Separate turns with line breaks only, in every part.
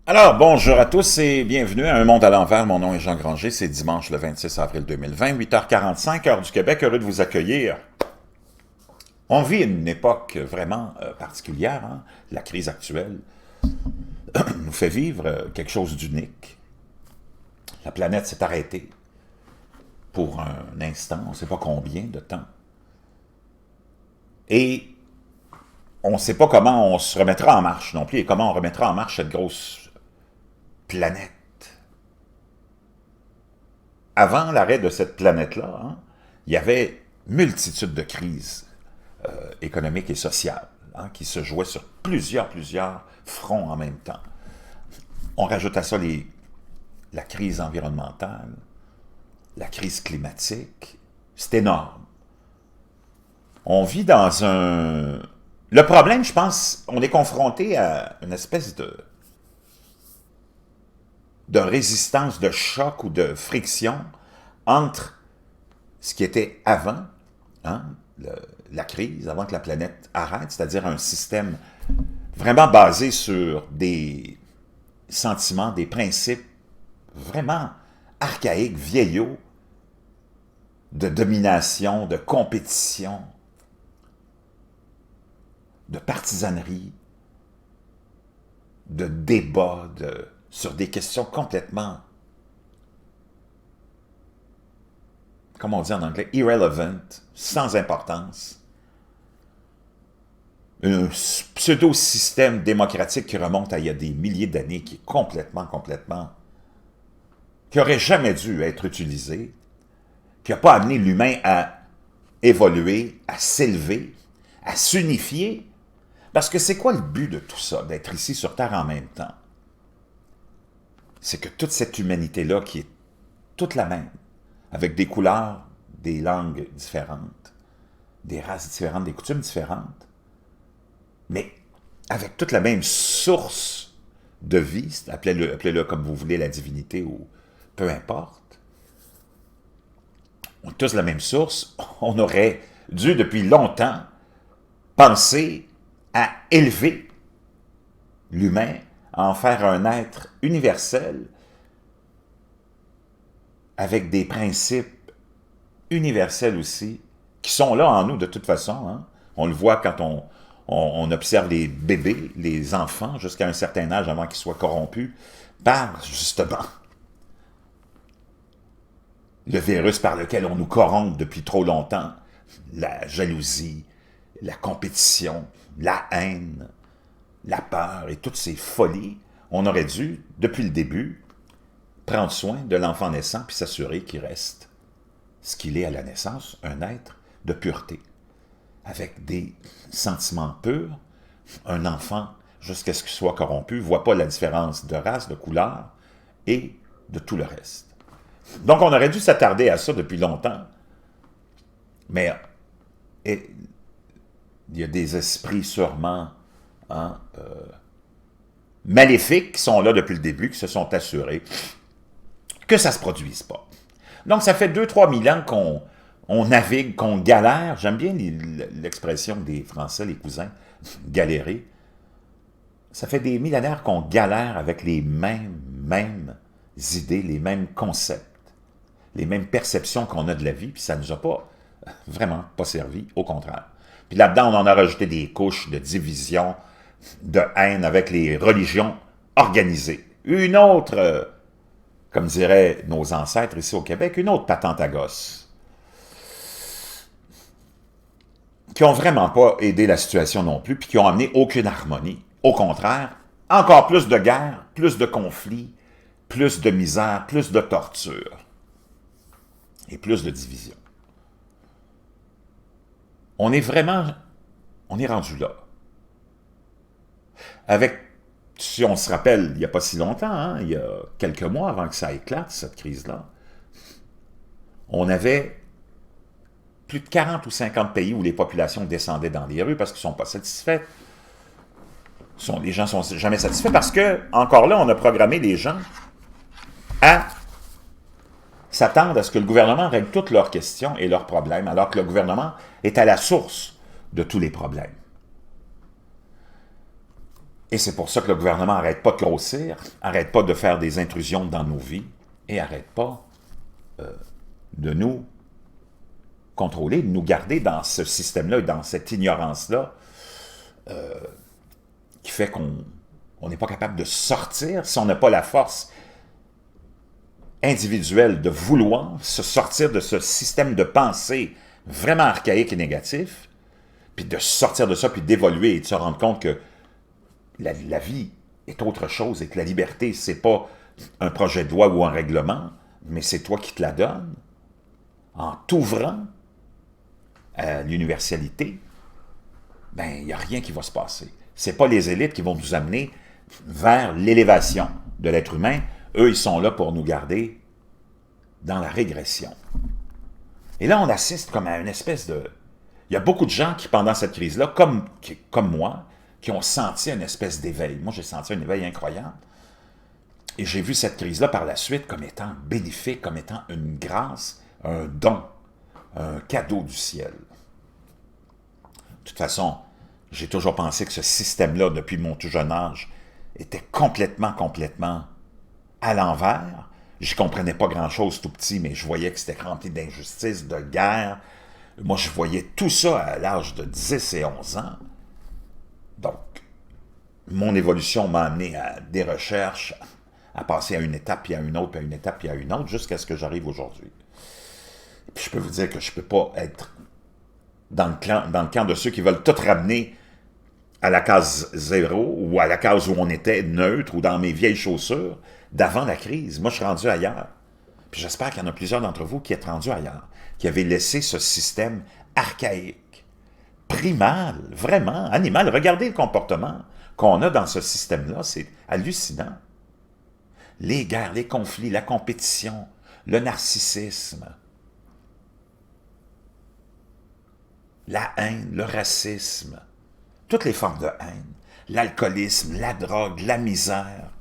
Alors, bonjour à tous et bienvenue à Un Monde à l'envers. Mon nom est Jean Granger, c'est dimanche le 26 avril 2020, 8h45, heure du Québec, heureux de vous accueillir. On vit une époque vraiment particulière, hein? La crise actuelle nous fait vivre quelque chose d'unique. La planète s'est arrêtée pour un instant, on ne sait pas combien de temps. Et on ne sait pas comment on se remettra en marche non plus et comment on remettra en marche cette grosse planète. Avant l'arrêt de cette planète-là, hein, il y avait multitude de crises économiques et sociales hein, qui se jouaient sur plusieurs fronts en même temps. On rajoute à ça la crise environnementale, la crise climatique. C'est énorme. On vit dans un... Le problème, je pense, on est confronté à une espèce de résistance, de choc ou de friction entre ce qui était avant, hein, la crise, avant que la planète arrête, c'est-à-dire un système vraiment basé sur des sentiments, des principes vraiment archaïques, vieillots, de domination, de compétition, de partisanerie, de débat, sur des questions complètement, comme on dit en anglais, irrelevant, sans importance. Un pseudo-système démocratique qui remonte à il y a des milliers d'années, qui est complètement, qui n'aurait jamais dû être utilisé, qui n'a pas amené l'humain à évoluer, à s'élever, à s'unifier. Parce que c'est quoi le but de tout ça, d'être ici sur Terre en même temps? C'est que toute cette humanité-là, qui est toute la même, avec des couleurs, des langues différentes, des races différentes, des coutumes différentes, mais avec toute la même source de vie, appelez-le comme vous voulez, la divinité ou peu importe, on a tous la même source, on aurait dû depuis longtemps penser à élever l'humain, à en faire un être universel avec des principes universels aussi, qui sont là en nous de toute façon. Hein? On le voit quand on observe les bébés, les enfants, jusqu'à un certain âge avant qu'ils soient corrompus, par justement le virus par lequel on nous corrompt depuis trop longtemps, la jalousie, la compétition, la haine, la peur et toutes ces folies. On aurait dû, depuis le début, prendre soin de l'enfant naissant puis s'assurer qu'il reste ce qu'il est à la naissance, un être de pureté, avec des sentiments purs. Un enfant, jusqu'à ce qu'il soit corrompu, ne voit pas la différence de race, de couleur et de tout le reste. Donc, on aurait dû s'attarder à ça depuis longtemps. Mais il y a des esprits sûrement hein, maléfiques qui sont là depuis le début, qui se sont assurés que ça ne se produise pas. Donc, ça fait 2-3 000 ans qu'on navigue, qu'on galère. J'aime bien l'expression des Français, les cousins, galérer. Ça fait des millénaires qu'on galère avec les mêmes idées, les mêmes concepts, les mêmes perceptions qu'on a de la vie, puis ça ne nous a pas, vraiment pas servi, au contraire. Puis là-dedans, on en a rajouté des couches de division, de haine avec les religions organisées. Une autre, comme diraient nos ancêtres ici au Québec, une autre patente à gosse, qui n'ont vraiment pas aidé la situation non plus, puis qui n'ont amené aucune harmonie. Au contraire, encore plus de guerres, plus de conflits, plus de misère, plus de torture et plus de division. On est rendu là. Avec, si on se rappelle, il n'y a pas si longtemps, hein, il y a quelques mois avant que ça éclate, cette crise-là, on avait plus de 40 ou 50 pays où les populations descendaient dans les rues parce qu'ils ne sont pas satisfaits. Les gens ne sont jamais satisfaits parce que, encore là, on a programmé les gens à s'attendre à ce que le gouvernement règle toutes leurs questions et leurs problèmes, alors que le gouvernement est à la source de tous les problèmes. Et c'est pour ça que le gouvernement n'arrête pas de grossir, n'arrête pas de faire des intrusions dans nos vies, et n'arrête pas de nous contrôler, de nous garder dans ce système-là et dans cette ignorance-là qui fait qu'on n'est pas capable de sortir si on n'a pas la force individuelle de vouloir se sortir de ce système de pensée vraiment archaïque et négatif, puis de sortir de ça, puis d'évoluer et de se rendre compte que la vie est autre chose et que la liberté, c'est pas un projet de loi ou un règlement, mais c'est toi qui te la donnes en t'ouvrant à l'universalité. Ben, il n'y a rien qui va se passer. C'est pas les élites qui vont nous amener vers l'élévation de l'être humain. Eux, ils sont là pour nous garder dans la régression. Et là, on assiste comme à une espèce de... Il y a beaucoup de gens qui, pendant cette crise-là, comme moi, qui ont senti une espèce d'éveil. Moi, j'ai senti un éveil incroyable. Et j'ai vu cette crise-là par la suite comme étant bénéfique, comme étant une grâce, un don, un cadeau du ciel. De toute façon, j'ai toujours pensé que ce système-là, depuis mon tout jeune âge, était complètement à l'envers. Je comprenais pas grand-chose tout petit, mais je voyais que c'était rempli d'injustice, de guerre. Moi, je voyais tout ça à l'âge de 10 et 11 ans. Donc, mon évolution m'a amené à des recherches, à passer à une étape, puis à une autre, puis à une étape, puis à une autre, jusqu'à ce que j'arrive aujourd'hui. Et puis, je peux vous dire que je ne peux pas être dans le camp de ceux qui veulent tout ramener à la case zéro, ou à la case où on était neutre, ou dans mes vieilles chaussures, d'avant la crise. Moi, je suis rendu ailleurs. Puis j'espère qu'il y en a plusieurs d'entre vous qui êtes rendus ailleurs, qui avez laissé ce système archaïque, primal, vraiment, animal. Regardez le comportement qu'on a dans ce système-là, c'est hallucinant. Les guerres, les conflits, la compétition, le narcissisme, la haine, le racisme, toutes les formes de haine, l'alcoolisme, la drogue, la misère,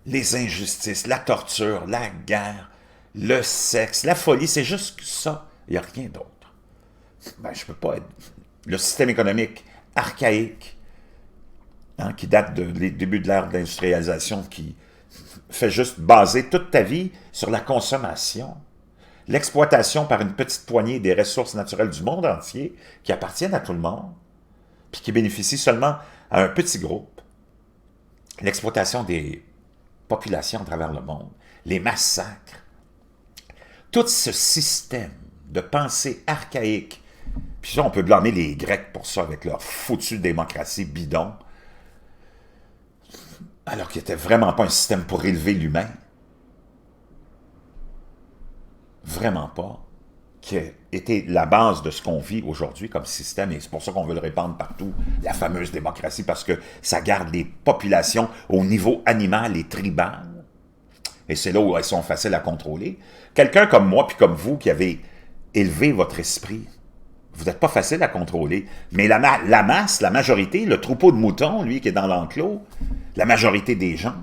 les injustices, la torture, la guerre, le sexe, la folie, c'est juste ça. Il n'y a rien d'autre. Ben, je ne peux pas être... Le système économique archaïque, hein, qui date du début de l'ère de l'industrialisation, qui fait juste baser toute ta vie sur la consommation, l'exploitation par une petite poignée des ressources naturelles du monde entier, qui appartiennent à tout le monde, puis qui bénéficient seulement à un petit groupe, l'exploitation des populations à travers le monde, les massacres, tout ce système de pensée archaïque, puis ça, on peut blâmer les Grecs pour ça, avec leur foutue démocratie bidon, alors qu'il n'était vraiment pas un système pour élever l'humain. Vraiment pas. Qui a été la base de ce qu'on vit aujourd'hui comme système, et c'est pour ça qu'on veut le répandre partout, la fameuse démocratie, parce que ça garde les populations au niveau animal et tribal, et c'est là où elles sont faciles à contrôler. Quelqu'un comme moi, puis comme vous, qui avez élevé votre esprit, vous n'êtes pas facile à contrôler, mais la masse, la majorité, le troupeau de moutons, lui, qui est dans l'enclos, la majorité des gens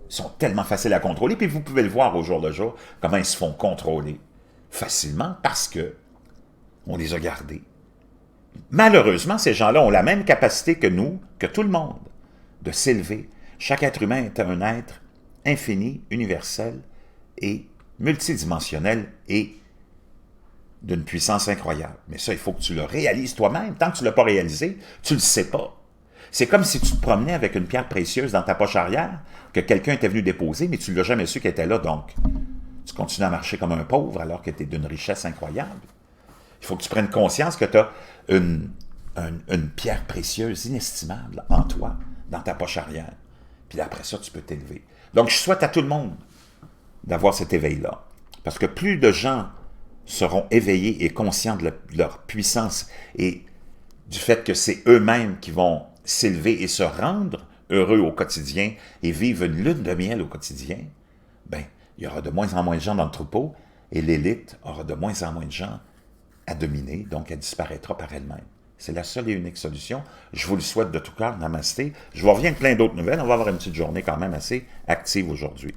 sont tellement faciles à contrôler, puis vous pouvez le voir au jour le jour, comment ils se font contrôler facilement, parce que on les a gardés. Malheureusement, ces gens-là ont la même capacité que nous, que tout le monde, de s'élever. Chaque être humain est un être infini, universel et multidimensionnel et d'une puissance incroyable. Mais ça, il faut que tu le réalises toi-même. Tant que tu ne l'as pas réalisé, tu ne le sais pas. C'est comme si tu te promenais avec une pierre précieuse dans ta poche arrière, que quelqu'un était venu déposer, mais tu ne l'as jamais su qu'elle était là, donc tu continues à marcher comme un pauvre alors que tu es d'une richesse incroyable. Il faut que tu prennes conscience que tu as une pierre précieuse, inestimable, en toi, dans ta poche arrière. Puis après ça, tu peux t'élever. Donc, je souhaite à tout le monde d'avoir cet éveil-là. Parce que plus de gens seront éveillés et conscients de leur puissance et du fait que c'est eux-mêmes qui vont s'élever et se rendre heureux au quotidien et vivre une lune de miel au quotidien, ben, il y aura de moins en moins de gens dans le troupeau et l'élite aura de moins en moins de gens à dominer, donc elle disparaîtra par elle-même. C'est la seule et unique solution. Je vous le souhaite de tout cœur. Namasté. Je vous reviens avec plein d'autres nouvelles. On va avoir une petite journée quand même assez active aujourd'hui.